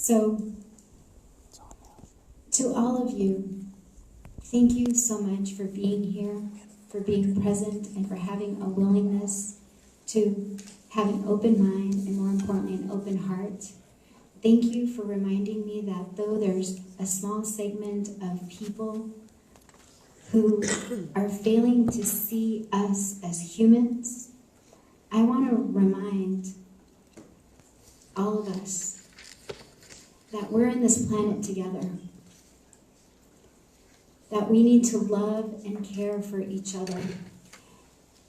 So, to all of you, thank you so much for being here, for being present, and for having a willingness to have an open mind and, more importantly, an open heart. Thank you for reminding me that though there's a small segment of people who are failing to see us as humans, I want to remind all of us that we're in this planet together, that we need to love and care for each other,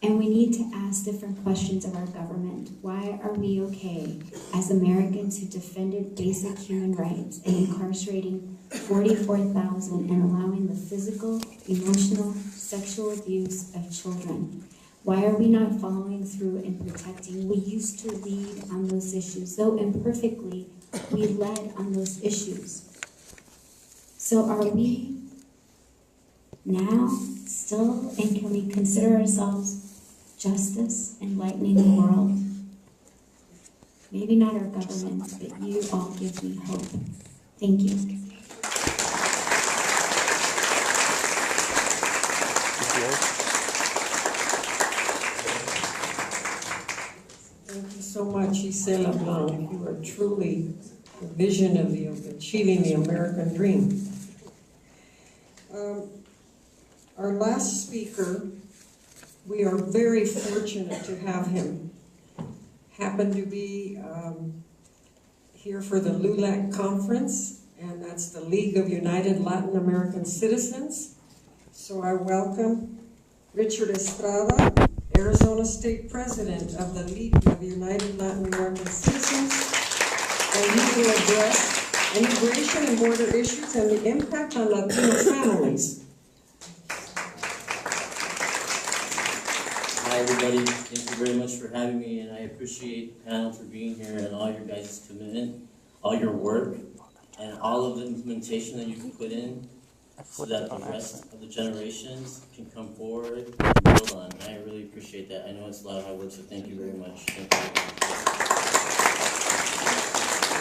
and we need to ask different questions of our government. Why are we okay as Americans who defended basic human rights and incarcerating 44,000 and allowing the physical, emotional, sexual abuse of children? Why are we not following through and protecting? We used to lead on those issues, though imperfectly, we led on those issues. So are we now still, and can we consider ourselves justice, enlightening the world? Maybe not our government, but you all give me hope. Thank you. Thank you so much, Isela Blanc. You are truly the vision of achieving the American dream. Our last speaker, we are very fortunate to have him. Happened to be here for the LULAC conference, and that's the League of United Latin American Citizens. So I welcome Richard Estrada, Arizona State President of the League of United Latin American Citizens, and he will address immigration and border issues and the impact on Latino families. Hi everybody, thank you very much for having me, and I appreciate the panel for being here and all your guys' commitment, all your work, and all of the implementation that you've put in so that the rest of the generations can come forward and build on. I really appreciate that. I know it's a lot of hard work, so thank you very much. Thank you.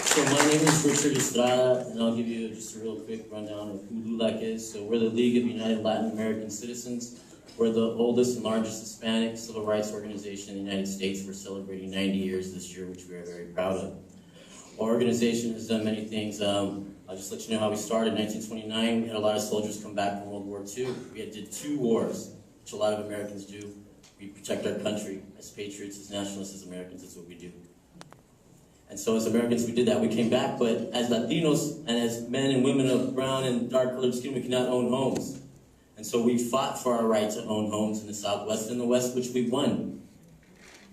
So my name is Richard Estrada, and I'll give you just a real quick rundown of who LULAC is. So we're the League of United Latin American Citizens. We're the oldest and largest Hispanic civil rights organization in the United States. We're celebrating 90 years this year, which we are very proud of. Our organization has done many things. I'll just let you know how we started. In 1929, we had a lot of soldiers come back from World War II. We did 2 wars, which a lot of Americans do. We protect our country as patriots, as nationalists, as Americans. That's what we do. And so as Americans, we did that. We came back, but as Latinos and as men and women of brown and dark-colored skin, we cannot own homes. And so we fought for our right to own homes in the Southwest and the West, which we won.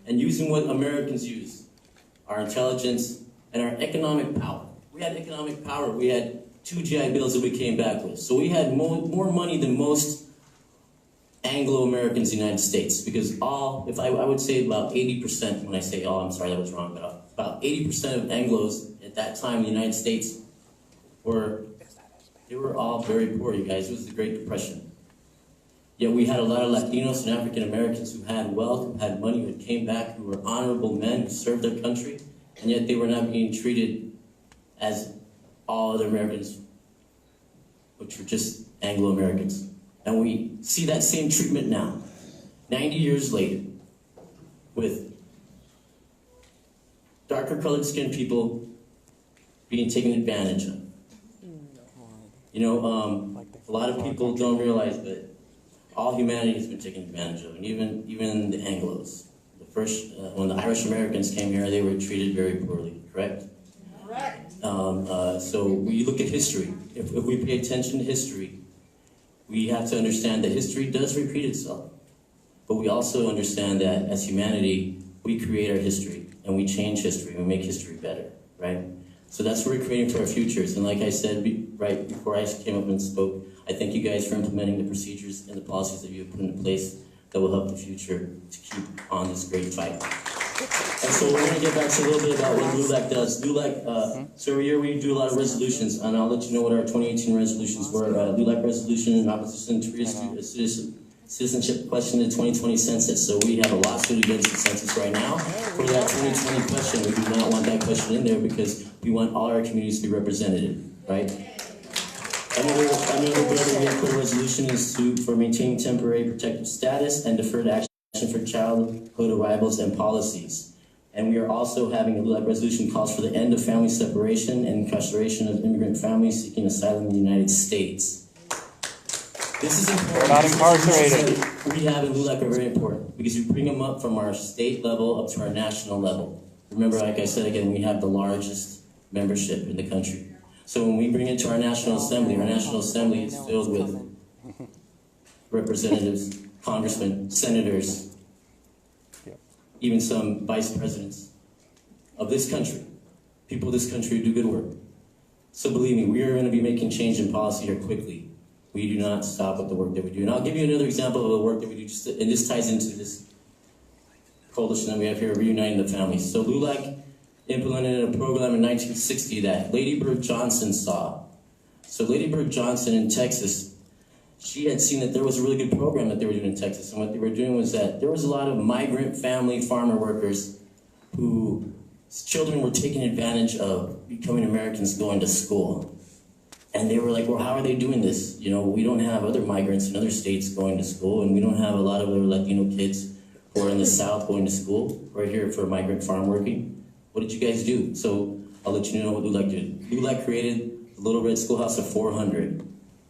And using what Americans use, our intelligence and our economic power. We had economic power. We had 2 GI Bills that we came back with. So we had more money than most Anglo-Americans in the United States, because if I would say about 80%, when I say all, I'm sorry, that was wrong, but about 80% of Anglos at that time in the United States they were all very poor, you guys. It was the Great Depression. Yet we had a lot of Latinos and African Americans who had wealth, who had money, who came back, who were honorable men, who served their country, and yet they were not being treated as all other Americans, which were just Anglo-Americans. And we see that same treatment now, 90 years later, with darker colored skinned people being taken advantage of. You know, a lot of people don't realize that all humanity has been taken advantage of, and even the Anglos. The first, when the Irish Americans came here, they were treated very poorly, correct? Correct. So when you look at history, if we pay attention to history, we have to understand that history does repeat itself. But we also understand that as humanity, we create our history, and we change history, and we make history better, right? So that's what we're creating for our futures. And like I said right before I came up and spoke, I thank you guys for implementing the procedures and the policies that you have put in place that will help the future to keep on this great fight. And so we're going to get back to a little bit about what LULAC does. LULAC, so every year we do a lot of resolutions, and I'll let you know what our 2018 resolutions were. LULAC resolution in opposition to citizenship question in the 2020 census. So we have a lawsuit against the census right now for that 2020 question. We do not want that question in there because we want all our communities to be represented, right? Another bill that we have for resolution is for maintaining temporary protective status and deferred action for childhood arrivals and policies. And we are also having a resolution calls for the end of family separation and incarceration of immigrant families seeking asylum in the United States. This is important. We're not incarcerated. We have in LULAC are very important because we bring them up from our state level up to our national level. Remember, like I said again, we have the largest membership in the country. So when we bring it to our National Assembly is filled with representatives, congressmen, senators, even some vice presidents of this country, people of this country who do good work. So believe me, we are going to be making change in policy here quickly. We do not stop with the work that we do. And I'll give you another example of the work that we do, and this ties into this coalition that we have here, Reuniting the Families. So LULAC implemented a program in 1960 that Lady Bird Johnson saw. So Lady Bird Johnson in Texas, she had seen that there was a really good program that they were doing in Texas. And what they were doing was that there was a lot of migrant family farmer workers who children were taking advantage of becoming Americans going to school. And they were like, well, how are they doing this? You know, we don't have other migrants in other states going to school, and we don't have a lot of other Latino kids who are in the South going to school. We're here for migrant farm working. What did you guys do? So I'll let you know what LULAC did. LULAC created the Little Red Schoolhouse of 400,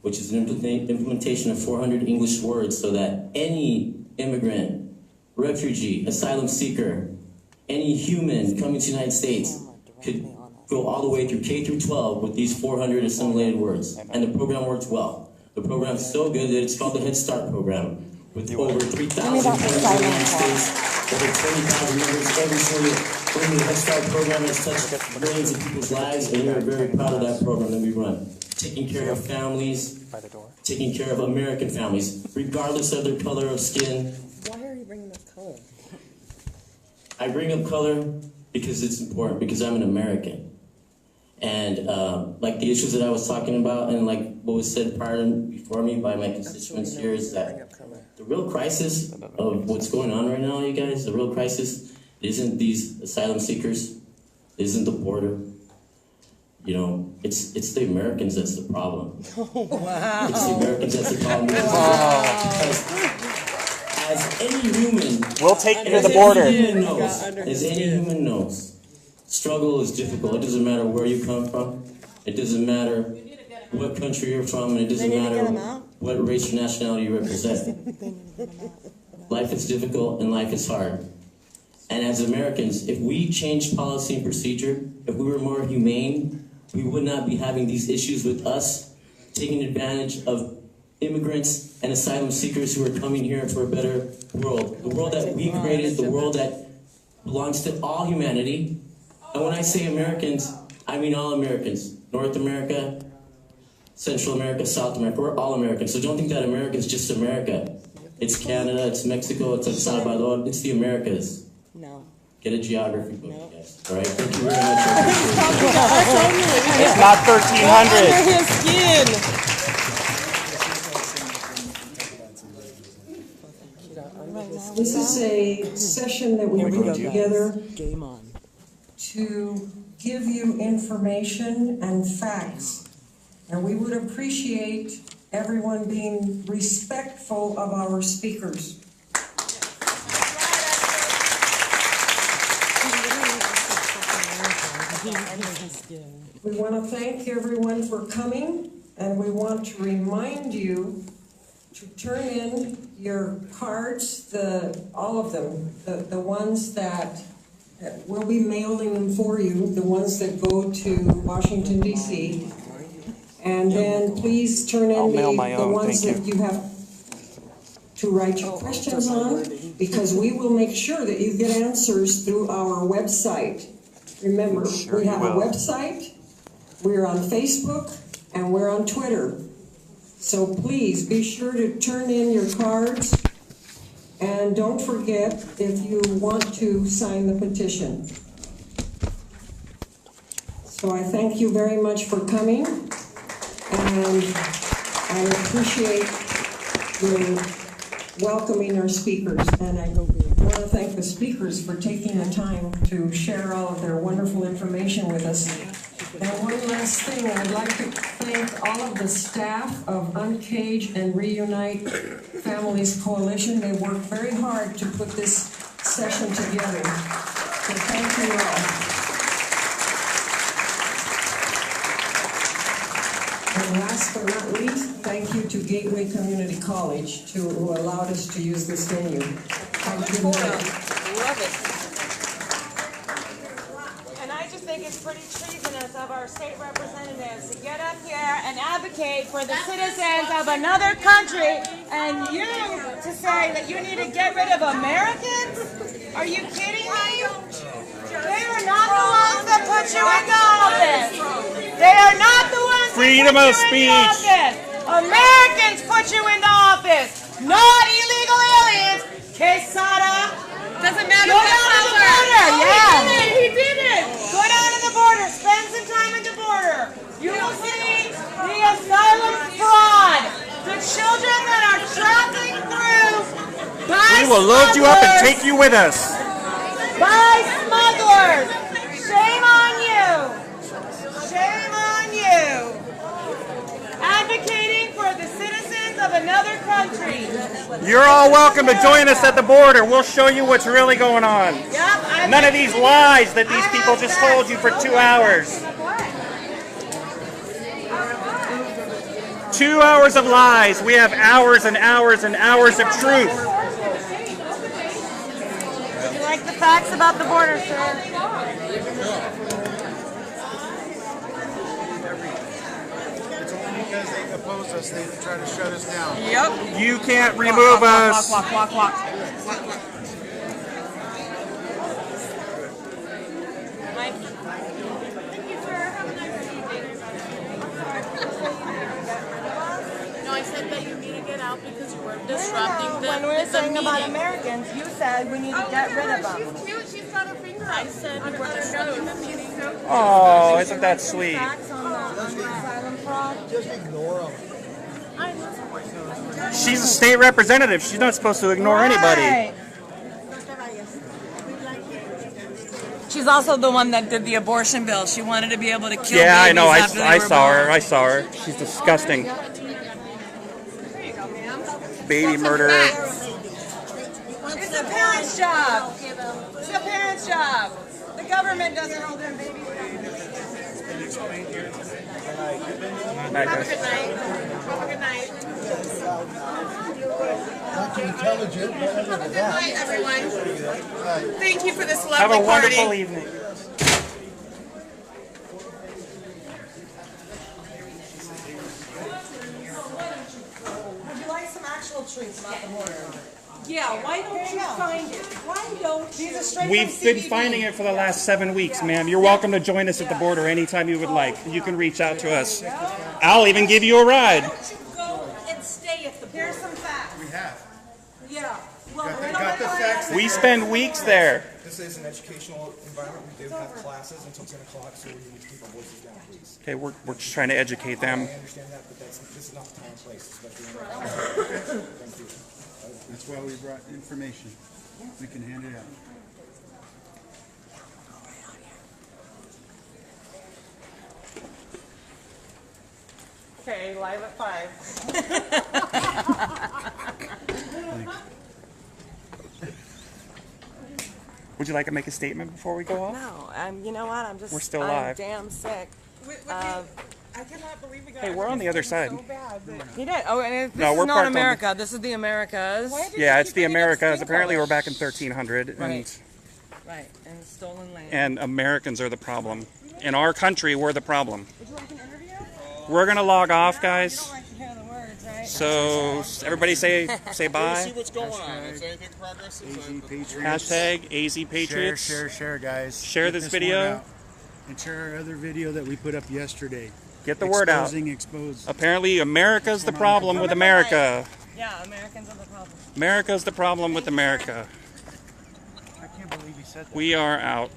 which is an implementation of 400 English words so that any immigrant, refugee, asylum seeker, any human coming to the United States could go all the way through K through 12 with these 400 assimilated words. And the program works well. The program's so good that it's called the Head Start program. With over 3,000 members in the United States, over 20,000 members every single the Head Start program has touched millions of people's lives, and we're very proud of that program that we run. Taking care of families, taking care of American families, regardless of their color of skin. Why are you bringing up color? I bring up color because it's important, because I'm an American. And like the issues that I was talking about, and like what was said before me by my constituents here, is that the real crisis of what's going on right now, you guys, the real crisis isn't these asylum seekers, isn't the border. You know, it's the Americans that's the problem. Wow. It's the Americans that's the problem. As any human, we'll take you to the border. As any human knows, struggle is difficult. It doesn't matter where you come from. It doesn't matter what country you're from, and it doesn't matter what race or nationality you represent. Life is difficult and life is hard. And as Americans, if we changed policy and procedure, if we were more humane, we would not be having these issues with us taking advantage of immigrants and asylum seekers who are coming here for a better world. The world that we created, the world that belongs to all humanity. And when I say Americans, I mean all Americans. North America, Central America, South America, we're all Americans. So don't think that America is just America. It's Canada, it's Mexico, it's El Salvador, it's the Americas. No. Get a geography book, you guys. All right, thank you very much. It's not 1,300. Under his skin. This is a session that we put together Game on. to give you information and facts. And we would appreciate everyone being respectful of our speakers. We want to thank everyone for coming, and we want to remind you to turn in your cards, all of them, the ones that we'll be mailing them for you, the ones that go to Washington, D.C. And then please turn in the ones that you have to write your questions on, because we will make sure that you get answers through our website. Remember, we have a website, we're on Facebook, and we're on Twitter. So please be sure to turn in your cards, and don't forget if you want to sign the petition. So I thank you very much for coming, and I appreciate your welcoming our speakers. And I want to thank the speakers for taking the time to share all of their wonderful information with us. And one last thing, I'd like to thank all of the staff of Uncage and Reunite Families Coalition. They worked very hard to put this session together. So thank you all. And last but not least, thank you to Gateway Community College who allowed us to use this venue. Thank you. Love it. And I just think it's pretty treasonous of our state representatives to get up here and advocate for the citizens of another country, and you to say that you need to get rid of Americans? Are you kidding me? They are not the ones that put you into office. They are not the ones Freedom that of put you into speech. office. Americans put you into office, not illegal aliens. Quesada. Doesn't matter. Go down to the border. Yeah. He did it. Go down to the border. Spend some time at the border. You will see the asylum fraud. The children that are traveling through by We will load you up and smugglers. take you with us. By smugglers. Shame on you. Shame on you. Advocating for the citizens of another country. You're all welcome to join us at the border. We'll show you what's really going on. Yep. None of these lies that these people just told you for 2 hours. 2 hours of lies. We have hours and hours and hours of truth. Would you like the facts about the border, sir? It's only because they oppose us, they try to shut us down. Yep. You can't remove us. Walk. No, I said that you need to get out because you were disrupting the When we were the saying about meeting. Americans, you said we need to get rid of them. She's cute. She's got her finger up. I said you were disrupting the meeting. Oh, isn't that sweet? Facts on the asylum fraud. Just ignore them. I know. She's a state representative. She's not supposed to ignore anybody. Right. She's also the one that did the abortion bill. She wanted to be able to kill Yeah, I babies know. after they I were saw her. born. I saw her. She's disgusting. Baby murderer. It's a parent's job. It's a parent's job. The government doesn't hold their babies down. Night, Have a guys. good night. Have a good night. Not too intelligent, but other than Good that. night, everyone. Thank you for this Have lovely a wonderful party. evening. Would you like some actual truth about the border? Yeah, why don't you find it? Why don't These are straight We've from been CBD. finding it for the last 7 weeks, ma'am. You're welcome to join us at the border anytime you would like. You can reach out to us. I'll even give you a ride. go and stay at the Here's some facts. We have. Yeah. Got the facts. We spend weeks there. This is an educational environment. We do have classes until 10 o'clock, so we need to keep our voices down, please. Okay, we're just trying to educate them. I understand that, but this is not the time and place, especially in our Thank you. That's why we brought information. We can hand it out. Okay, live at 5. Would you like to make a statement before we go off? No, you know what? I'm just. We're still I'm live. damn sick. I cannot believe we got Hey, we're on the other side. He did. Oh, and this No, we're is not parked on the- America. This is the Americas. Yeah, it's the Americas. Apparently, we're back in 1300, and Right. Right, and stolen land. and Americans are the problem. In our country, we're the problem. Would you like an interview? We're gonna log off, You guys. don't like to hear the words, right? So everybody say bye. what's going on. Is anything progressive? AZ Patriots. Hashtag AZ Patriots. Share, guys. Share Get this one video. out. And share our other video that we put up yesterday. Get the word out. Exposed. Apparently, America's the problem with America. Yeah, Americans are the problem. America's the problem with America. I can't believe he said that. We are out.